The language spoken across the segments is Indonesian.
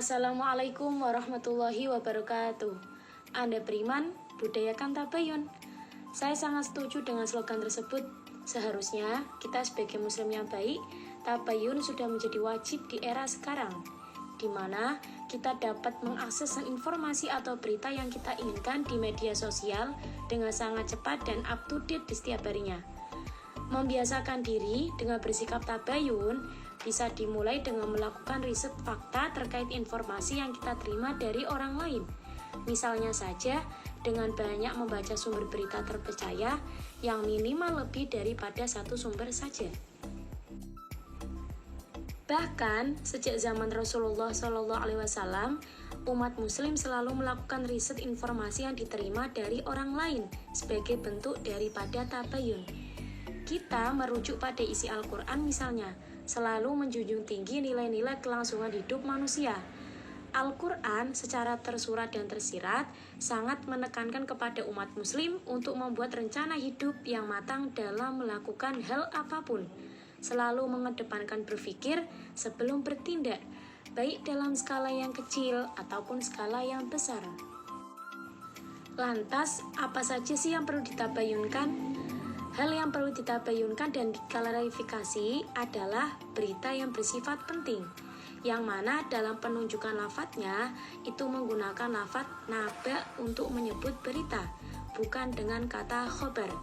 Assalamualaikum warahmatullahi wabarakatuh. Anda beriman, budayakan tabayun. Saya sangat setuju dengan slogan tersebut. Seharusnya kita sebagai muslim yang baik, tabayun sudah menjadi wajib di era sekarang, di mana kita dapat mengakses informasi atau berita yang kita inginkan di media sosial dengan sangat cepat dan up to date di setiap harinya. Membiasakan diri dengan bersikap tabayun bisa dimulai dengan melakukan riset fakta terkait informasi yang kita terima dari orang lain. Misalnya saja dengan banyak membaca sumber berita terpercaya yang minimal lebih daripada satu sumber saja. Bahkan sejak zaman Rasulullah SAW, umat muslim selalu melakukan riset informasi yang diterima dari orang lain sebagai bentuk daripada tabayun. Kita merujuk pada isi Al-Quran misalnya, selalu menjunjung tinggi nilai-nilai kelangsungan hidup manusia. Al-Quran secara tersurat dan tersirat sangat menekankan kepada umat muslim untuk membuat rencana hidup yang matang dalam melakukan hal apapun, selalu mengedepankan berpikir sebelum bertindak, baik dalam skala yang kecil ataupun skala yang besar. Lantas, apa saja sih yang perlu ditabayunkan? Hal yang perlu ditabayunkan dan diklarifikasi adalah berita yang bersifat penting, yang mana dalam penunjukan lafadznya itu menggunakan lafadz naba untuk menyebut berita, bukan dengan kata khobar.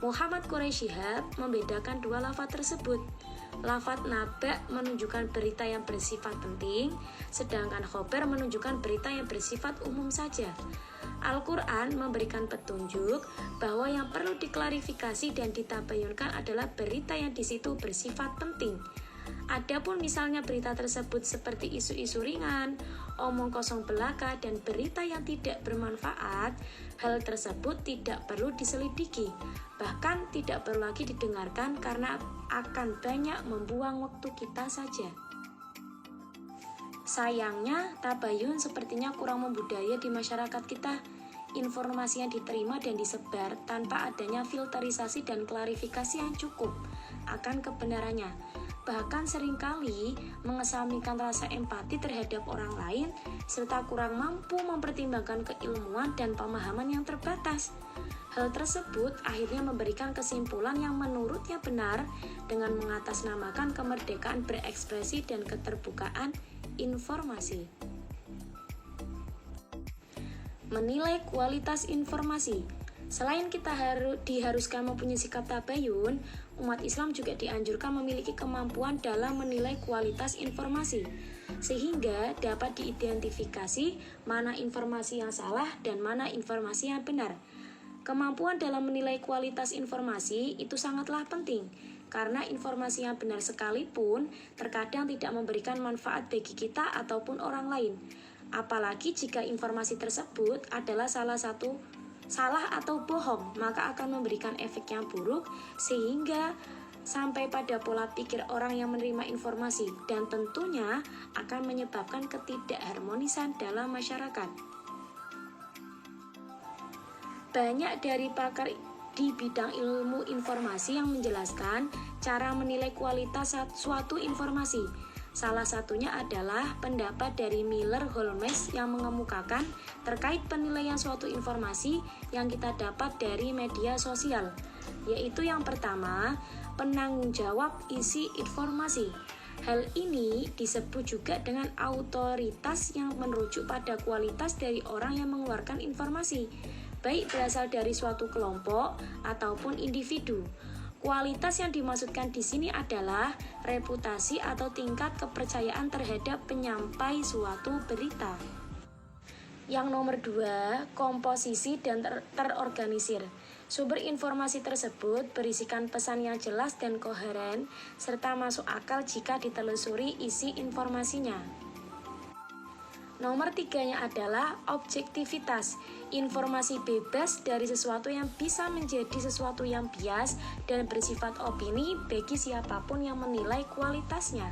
Muhammad Quraisy Shihab membedakan dua lafadz tersebut. Lafadz naba menunjukkan berita yang bersifat penting, sedangkan khobar menunjukkan berita yang bersifat umum saja. Al-Quran memberikan petunjuk bahwa yang perlu diklarifikasi dan ditabayunkan adalah berita yang di situ bersifat penting. Adapun misalnya berita tersebut seperti isu-isu ringan, omong kosong belaka, dan berita yang tidak bermanfaat, hal tersebut tidak perlu diselidiki, bahkan tidak perlu lagi didengarkan karena akan banyak membuang waktu kita saja. Sayangnya, tabayun sepertinya kurang membudaya di masyarakat kita. Informasi yang diterima dan disebar tanpa adanya filterisasi dan klarifikasi yang cukup akan kebenarannya. Bahkan seringkali mengesampingkan rasa empati terhadap orang lain, serta kurang mampu mempertimbangkan keilmuan dan pemahaman yang terbatas. Hal tersebut akhirnya memberikan kesimpulan yang menurutnya benar dengan mengatasnamakan kemerdekaan berekspresi dan keterbukaan informasi. Menilai kualitas informasi. Selain kita diharuskan mempunyai sikap tabayun, umat Islam juga dianjurkan memiliki kemampuan dalam menilai kualitas informasi, sehingga dapat diidentifikasi mana informasi yang salah dan mana informasi yang benar. Kemampuan dalam menilai kualitas informasi itu sangatlah penting, karena informasi yang benar sekalipun terkadang tidak memberikan manfaat bagi kita ataupun orang lain. Apalagi jika informasi tersebut adalah salah atau bohong, maka akan memberikan efek yang buruk sehingga sampai pada pola pikir orang yang menerima informasi dan tentunya akan menyebabkan ketidakharmonisan dalam masyarakat. Banyak dari pakar di bidang ilmu informasi yang menjelaskan cara menilai kualitas suatu informasi. Salah satunya adalah pendapat dari Miller-Holmes yang mengemukakan terkait penilaian suatu informasi yang kita dapat dari media sosial, yaitu yang pertama, penanggung jawab isi informasi. Hal ini disebut juga dengan autoritas yang merujuk pada kualitas dari orang yang mengeluarkan informasi, baik berasal dari suatu kelompok ataupun individu. Kualitas yang dimaksudkan di sini adalah reputasi atau tingkat kepercayaan terhadap penyampai suatu berita. Yang nomor 2, komposisi dan terorganisir. Sumber informasi tersebut berisikan pesan yang jelas dan koheren, serta masuk akal jika ditelusuri isi informasinya. Nomor 3-nya adalah objektivitas. Informasi bebas dari sesuatu yang bisa menjadi sesuatu yang bias dan bersifat opini bagi siapapun yang menilai kualitasnya.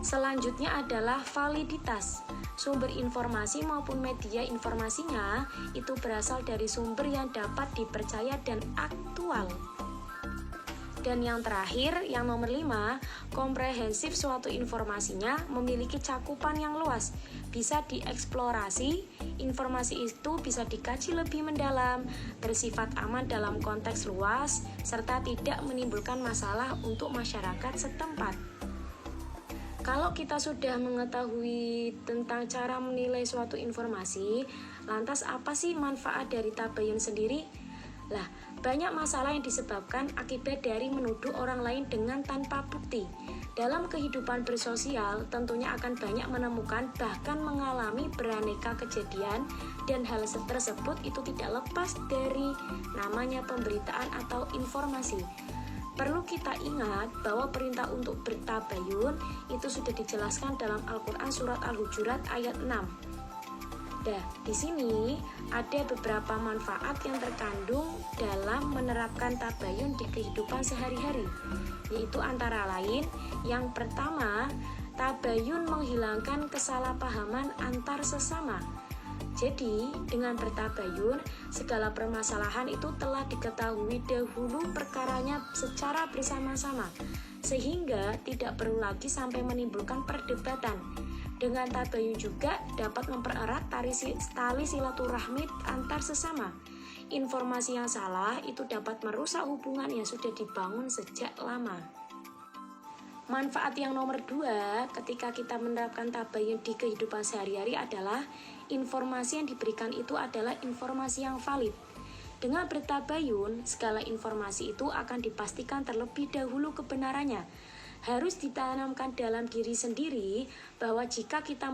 Selanjutnya adalah validitas. Sumber informasi maupun media informasinya itu berasal dari sumber yang dapat dipercaya dan aktual. Dan yang terakhir, yang nomor 5, komprehensif suatu informasinya memiliki cakupan yang luas, bisa dieksplorasi, informasi itu bisa dikaji lebih mendalam, bersifat aman dalam konteks luas, serta tidak menimbulkan masalah untuk masyarakat setempat. Kalau kita sudah mengetahui tentang cara menilai suatu informasi, lantas apa sih manfaat dari tabayun sendiri? Lah, banyak masalah yang disebabkan akibat dari menuduh orang lain dengan tanpa bukti. Dalam kehidupan bersosial, tentunya akan banyak menemukan bahkan mengalami beraneka kejadian, dan hal tersebut itu tidak lepas dari namanya pemberitaan atau informasi. Perlu kita ingat bahwa perintah untuk bertabayun itu sudah dijelaskan dalam Al-Quran surat Al-Hujurat ayat 6. Nah, di sini ada beberapa manfaat yang terkandung dalam menerapkan tabayun di kehidupan sehari-hari, yaitu antara lain, yang pertama, tabayun menghilangkan kesalahpahaman antar sesama. Jadi, dengan bertabayun, segala permasalahan itu telah diketahui dahulu perkaranya secara bersama-sama, sehingga tidak perlu lagi sampai menimbulkan perdebatan. Dengan tabayun juga dapat mempererat tali silaturahmi antar sesama. Informasi yang salah itu dapat merusak hubungan yang sudah dibangun sejak lama. Manfaat yang nomor 2 ketika kita menerapkan tabayun di kehidupan sehari-hari adalah informasi yang diberikan itu adalah informasi yang valid. Dengan bertabayun, segala informasi itu akan dipastikan terlebih dahulu kebenarannya. Harus ditanamkan dalam diri sendiri bahwa jika kita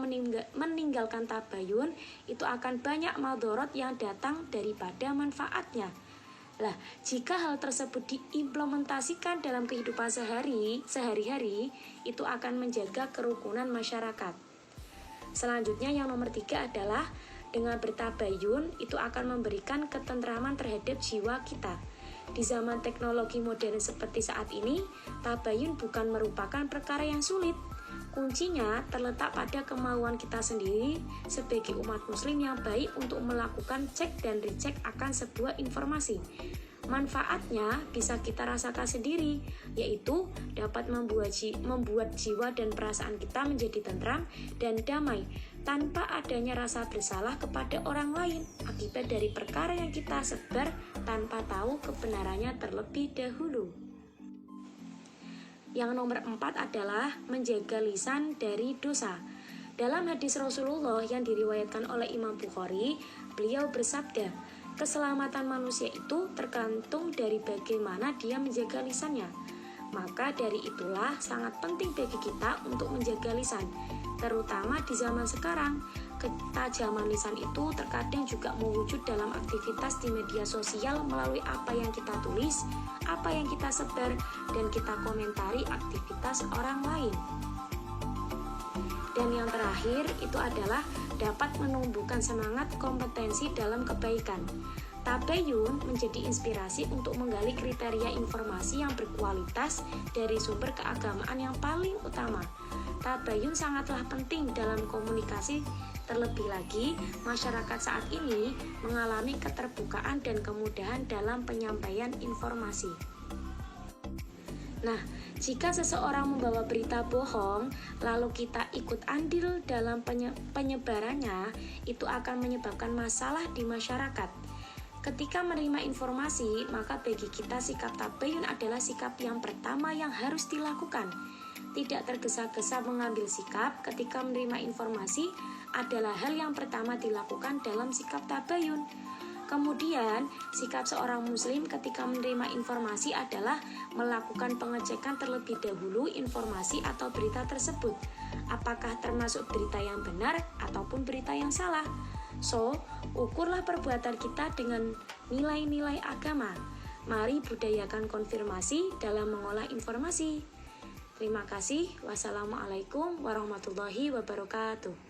meninggalkan tabayun, itu akan banyak madorot yang datang daripada manfaatnya. Lah, jika hal tersebut diimplementasikan dalam kehidupan sehari-hari, itu akan menjaga kerukunan masyarakat. Selanjutnya yang nomor 3 adalah dengan bertabayun itu akan memberikan ketentraman terhadap jiwa kita. Di zaman teknologi modern seperti saat ini, tabayun bukan merupakan perkara yang sulit. Kuncinya terletak pada kemauan kita sendiri sebagai umat muslim yang baik untuk melakukan cek dan recheck akan sebuah informasi. Manfaatnya bisa kita rasakan sendiri, yaitu dapat membuat jiwa dan perasaan kita menjadi tentram dan damai tanpa adanya rasa bersalah kepada orang lain akibat dari perkara yang kita sebar tanpa tahu kebenarannya terlebih dahulu. Yang nomor 4 adalah menjaga lisan dari dosa. Dalam hadis Rasulullah yang diriwayatkan oleh Imam Bukhari, beliau bersabda, keselamatan manusia itu tergantung dari bagaimana dia menjaga lisannya. Maka dari itulah sangat penting bagi kita untuk menjaga lisan, terutama di zaman sekarang. Ketajaman lisan itu terkadang juga mewujud dalam aktivitas di media sosial melalui apa yang kita tulis, apa yang kita sebar, dan kita komentari aktivitas orang lain. Dan yang terakhir itu adalah dapat menumbuhkan semangat kompetensi dalam kebaikan. Tabayun menjadi inspirasi untuk menggali kriteria informasi yang berkualitas dari sumber keagamaan yang paling utama. Tabayun sangatlah penting dalam komunikasi, terlebih lagi masyarakat saat ini mengalami keterbukaan dan kemudahan dalam penyampaian informasi. Nah, jika seseorang membawa berita bohong, lalu kita ikut andil dalam penyebarannya, itu akan menyebabkan masalah di masyarakat. Ketika menerima informasi, maka bagi kita sikap tabayun adalah sikap yang pertama yang harus dilakukan. Tidak tergesa-gesa mengambil sikap ketika menerima informasi adalah hal yang pertama dilakukan dalam sikap tabayun. Kemudian, sikap seorang muslim ketika menerima informasi adalah melakukan pengecekan terlebih dahulu informasi atau berita tersebut. Apakah termasuk berita yang benar ataupun berita yang salah? So, ukurlah perbuatan kita dengan nilai-nilai agama. Mari budayakan konfirmasi dalam mengolah informasi. Terima kasih. Wassalamualaikum warahmatullahi wabarakatuh.